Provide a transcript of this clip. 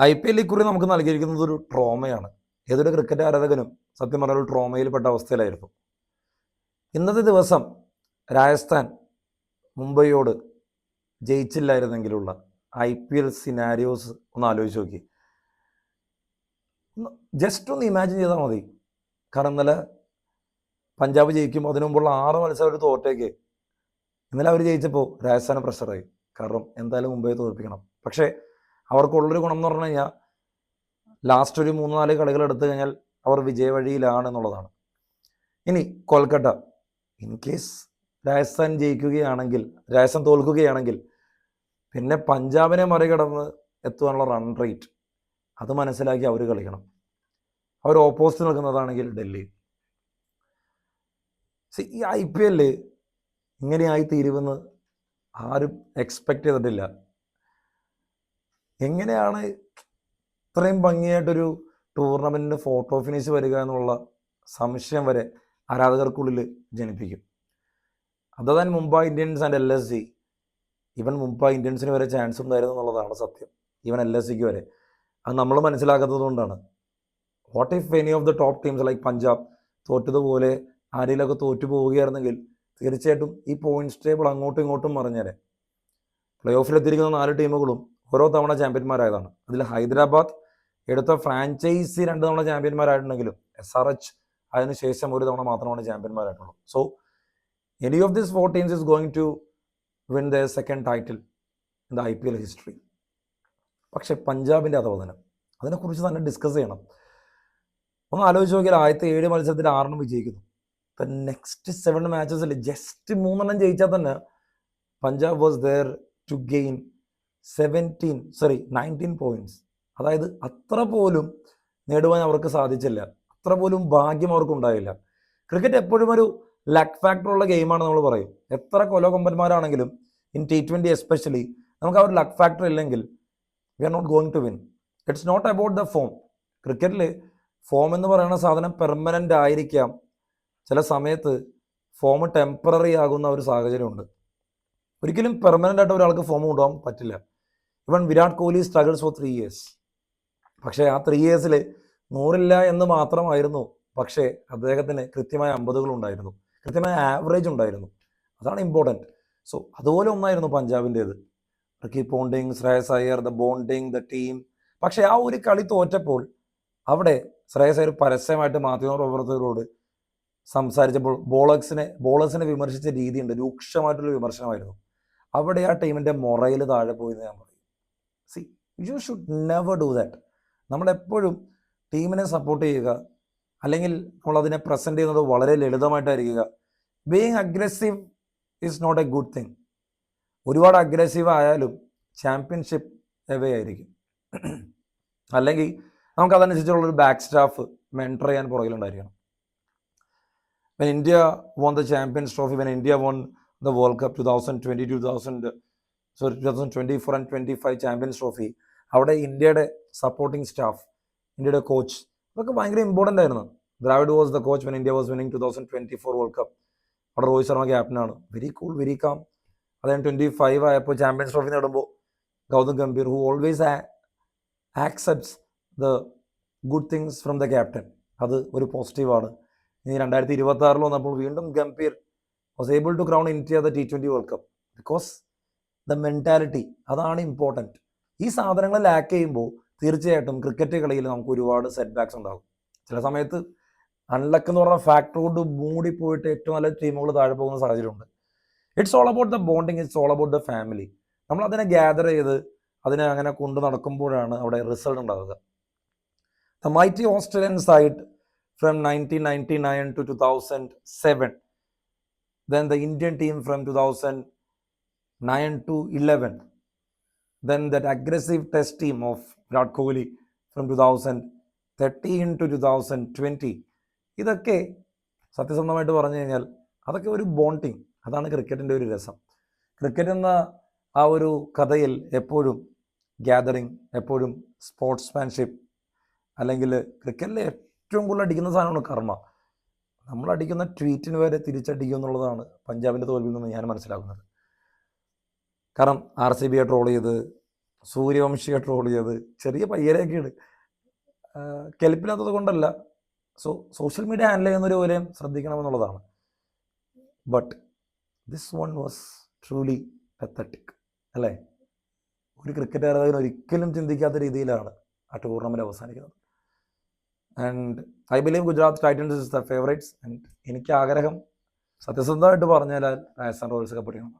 IPL ഇക്കുറി നമുക്ക് നൽകിയിരിക്കുന്നത് ഒരു ട്രോമയാണ്. ഏതൊരു ക്രിക്കറ്റ് ആരാധകനും സത്യം പറഞ്ഞാൽ ഒരു ട്രോമയിൽപ്പെട്ട അവസ്ഥയിലായിരുന്നു. ഇന്നത്തെ ദിവസം രാജസ്ഥാൻ മുംബൈയോട് ജയിച്ചില്ലായിരുന്നെങ്കിലുള്ള IPL സിനാരിയോസ് ഒന്ന് ആലോചിച്ച് നോക്കി. ജസ്റ്റ് ഒന്ന് ഇമാജിൻ ചെയ്താൽ മതി. കാരണം ഇന്നലെ പഞ്ചാബ് ജയിക്കും, അതിനു മുമ്പുള്ള 6 മത്സരം അവർ തോറ്റേക്ക്. ഇന്നലെ അവർ ജയിച്ചപ്പോൾ രാജസ്ഥാന് പ്രഷറായി. കാരണം എന്തായാലും മുംബൈയെ തോൽപ്പിക്കണം. പക്ഷേ അവർക്കുള്ളൊരു ഗുണം എന്ന് പറഞ്ഞു കഴിഞ്ഞാൽ ലാസ്റ്റ് ഒരു 3-4 കളികൾ എടുത്തു കഴിഞ്ഞാൽ അവർ വിജയവഴിയിലാണ് എന്നുള്ളതാണ്. ഇനി കൊൽക്കത്ത ഇൻ കേസ് രാജസ്ഥാൻ ജയിക്കുകയാണെങ്കിൽ, രാജസ്ഥാൻ തോൽക്കുകയാണെങ്കിൽ പിന്നെ പഞ്ചാബിനെ മറികടന്ന് എത്തുവാനുള്ള റൺ റേറ്റ് അത് മനസ്സിലാക്കി അവർ കളിക്കണം. അവർ ഓപ്പോസിറ്റ് നിൽക്കുന്നതാണെങ്കിൽ ഡൽഹി. ഈ IPL ഇങ്ങനെയായി തീരുമെന്ന് ആരും എക്സ്പെക്റ്റ് ചെയ്തിട്ടില്ല. എങ്ങനെയാണ് ഇത്രയും ഭംഗിയായിട്ടൊരു ടൂർണമെൻറ്റിന് ഫോട്ടോ ഫിനിഷ് വരിക എന്നുള്ള സംശയം വരെ ആരാധകർക്കുള്ളിൽ ജനിപ്പിക്കും. Other than Mumbai Indians and LSG, even Mumbai ഇന്ത്യൻസിന് വരെ ചാൻസ് ഉണ്ടായിരുന്നു എന്നുള്ളതാണ് സത്യം. ഈവൻ LSGക്ക് വരെ. അത് നമ്മൾ മനസ്സിലാക്കാത്തത് കൊണ്ടാണ്. What if any of the top teams like Punjab തോറ്റതുപോലെ ആരെയിലൊക്കെ തോറ്റു പോവുകയായിരുന്നെങ്കിൽ തീർച്ചയായിട്ടും ഈ പോയിന്റ്സ് ടേബിൾ അങ്ങോട്ടും ഇങ്ങോട്ടും മറിഞ്ഞേനെ. പ്ലേ ഓഫിലെത്തിയിരിക്കുന്ന 4 ടീമുകളും ഓരോ തവണ ചാമ്പ്യന്മാരായതാണ്. അതിൽ ഹൈദരാബാദ് എടുത്ത ഫ്രാഞ്ചൈസി 2 തവണ ചാമ്പ്യന്മാരായിട്ടുണ്ടെങ്കിലും SRH അതിനുശേഷം ഒരു തവണ മാത്രമാണ് ചാമ്പ്യന്മാരായിട്ടുള്ളൂ. So any of these 4 teams is going to win the second title in the IPL history. പക്ഷെ പഞ്ചാബിൻ്റെ അധപതനം, അതിനെക്കുറിച്ച് തന്നെ ഡിസ്കസ് ചെയ്യണം. ഒന്ന് ആലോചിച്ച് നോക്കിയാൽ ആദ്യത്തെ 7 മത്സരത്തിൽ 6 വിജയിക്കുന്നു. ഇപ്പം നെക്സ്റ്റ് 7 മാച്ചസിൽ ജസ്റ്റ് 3 ജയിച്ചാൽ തന്നെ Punjab was there to gain 19 points. അതായത് അത്ര പോലും നേടുവാൻ അവർക്ക് സാധിച്ചില്ല, അത്ര പോലും ഭാഗ്യം അവർക്കുണ്ടായില്ല. ക്രിക്കറ്റ് എപ്പോഴും ഒരു ലക്ക് ഫാക്ടറുള്ള ഗെയിമാണ് നമ്മൾ പറയും. എത്ര കൊലകൊമ്പന്മാരാണെങ്കിലും ഇൻ T20 എസ്പെഷ്യലി നമുക്ക് ആ ഒരു ലക്ക് ഫാക്ടർ ഇല്ലെങ്കിൽ we are not going to win. It's not about the form. ക്രിക്കറ്റിൽ ഫോം എന്ന് പറയുന്ന സാധനം പെർമനൻ്റ് ആയിരിക്കാം. ചില സമയത്ത് ഫോം ടെമ്പററി ആകുന്ന ഒരു സാഹചര്യമുണ്ട്. ഒരിക്കലും പെർമനൻ്റ് ആയിട്ട് ഒരാൾക്ക് ഫോം കൊണ്ടുപോകാൻ പറ്റില്ല. ഇവൻ Virat Kohli struggles for 3 years. പക്ഷേ ആ 3 yearsൽ 100 എന്ന് മാത്രമായിരുന്നു. പക്ഷേ അദ്ദേഹത്തിന് കൃത്യമായ 50 ഉണ്ടായിരുന്നു, കൃത്യമായ ആവറേജ് ഉണ്ടായിരുന്നു. അതാണ് ഇമ്പോർട്ടൻറ്റ്. സോ അതുപോലെ ഒന്നായിരുന്നു പഞ്ചാബിൻ്റേത്. Ricky Ponting, Shreyas Iyer, the bonding, the team. പക്ഷേ ആ ഒരു കളി തോറ്റപ്പോൾ അവിടെ ശ്രേയസ് അയ്യർ പരസ്യമായിട്ട് മാധ്യമപ്രവർത്തകരോട് സംസാരിച്ചപ്പോൾ ബോളേഴ്സിനെ വിമർശിച്ച രീതിയുണ്ട്, രൂക്ഷമായിട്ടുള്ള വിമർശനമായിരുന്നു. അവിടെ ആ ടീമിൻ്റെ മൊറയിൽ താഴെ പോയി എന്ന് ഞാൻ പറയും. See, you should never do that. നമ്മളെപ്പോഴും ടീമിനെ സപ്പോർട്ട് ചെയ്യുക, അല്ലെങ്കിൽ നമ്മളതിനെ പ്രസൻറ്റ് ചെയ്യുന്നത് വളരെ ലളിതമായിട്ടായിരിക്കുക. Being aggressive is not a good thing. ഒരുപാട് അഗ്രസീവ് ആയാലും ചാമ്പ്യൻഷിപ്പ് എവേ ആയിരിക്കും. അല്ലെങ്കിൽ നമുക്കതനുസരിച്ചുള്ളൊരു ബാക്ക് സ്റ്റാഫ് മെൻറ്റർ ചെയ്യാൻ പുറകിലുണ്ടായിരിക്കണം. When India won the Champions Trophy, when India won the World Cup 2020, 2024 and 25 Champions Trophy, അവിടെ ഇന്ത്യയുടെ സപ്പോർട്ടിംഗ് സ്റ്റാഫ്, ഇന്ത്യയുടെ കോച്ച്, അതൊക്കെ ഭയങ്കര ഇമ്പോർട്ടൻ്റ് ആയിരുന്നു. Dravid was the coach when India was winning 2024 world cup. അവിടെ രോഹിത് ശർമ്മ ക്യാപ്റ്റനാണ്. Very cool, very calm. അതായത് 25 ആയപ്പോൾ ചാമ്പ്യൻസ് ട്രോഫി നേടുമ്പോൾ Gautam Gambhir, who always accepts the good things from the captain, അത് ഒരു പോസിറ്റീവാണ്. ഇനി 2026 വന്നപ്പോൾ വീണ്ടും Gambhir was able to crown India the T20 world cup. Because the mentality, അതാണ് ഇമ്പോർട്ടൻറ്റ്. ഈ സാധനങ്ങൾ ലാക്ക് ചെയ്യുമ്പോൾ തീർച്ചയായിട്ടും ക്രിക്കറ്റ് കളിയിൽ നമുക്ക് ഒരുപാട് സെറ്റ് ബാക്സ് ഉണ്ടാകും. ചില സമയത്ത് അൺലക്ക് എന്ന് പറഞ്ഞ ഫാക്ടർ കൊണ്ട് മൂടിപ്പോയിട്ട് ഏറ്റവും നല്ല ടീമുകൾ താഴെ പോകുന്ന സാഹചര്യമുണ്ട്. It's all about the bonding, it's all about the family. നമ്മൾ അതിനെ ഗ്യാദർ ചെയ്ത് അതിനെ അങ്ങനെ കൊണ്ടു നടക്കുമ്പോഴാണ് അവിടെ റിസൾട്ട് ഉണ്ടാവുക. The mighty Australian side from 1999 to 2007, then the Indian team from 2009 to 11, then that aggressive test team of Virat Kohli from 2013 to 2020. ഇതൊക്കെ സത്യസന്ധമായിട്ട് പറഞ്ഞു കഴിഞ്ഞാൽ അതൊക്കെ ഒരു ബോണ്ടിങ്. അതാണ് ക്രിക്കറ്റിൻ്റെ ഒരു രസം. ക്രിക്കറ്റ് എന്ന ആ ഒരു കഥയിൽ എപ്പോഴും ഗ്യാതറിങ്, എപ്പോഴും സ്പോർട്സ്മാൻഷിപ്പ്, അല്ലെങ്കിൽ ക്രിക്കറ്റിലെ ഏറ്റവും കൂടുതൽ അടിക്കുന്ന സാധനമാണ് കർമ്മ. നമ്മളടിക്കുന്ന ട്വീറ്റിന് വരെ തിരിച്ചടിക്കുക എന്നുള്ളതാണ് പഞ്ചാബിൻ്റെ തോൽവിയിൽ നിന്ന് ഞാൻ മനസ്സിലാക്കുന്നത്. കാരണം RCBയെ ട്രോൾ ചെയ്ത്, സൂര്യവംശിയെ ട്രോൾ ചെയ്ത് ചെറിയ പയ്യരെയൊക്കെയാണ്. കെൽപ്പില്ലാത്തത് കൊണ്ടല്ല, സോഷ്യൽ മീഡിയ ഹാൻഡിൽ ചെയ്യുന്നൊരു പോലെയും ശ്രദ്ധിക്കണമെന്നുള്ളതാണ്. But this one was truly pathetic അല്ലേ? ഒരു ക്രിക്കറ്റ് ആരാധകൻ ഒരിക്കലും ചിന്തിക്കാത്ത രീതിയിലാണ് ആ ടൂർണമെൻറ്റ് അവസാനിക്കുന്നത്. And I believe Gujarat Titans is the favourites. And എനിക്ക് ആഗ്രഹം, സത്യസന്ധമായിട്ട് പറഞ്ഞാൽ, രാജസ്ഥാൻ റോയൽസ് കപ്പ് അടിക്കണം.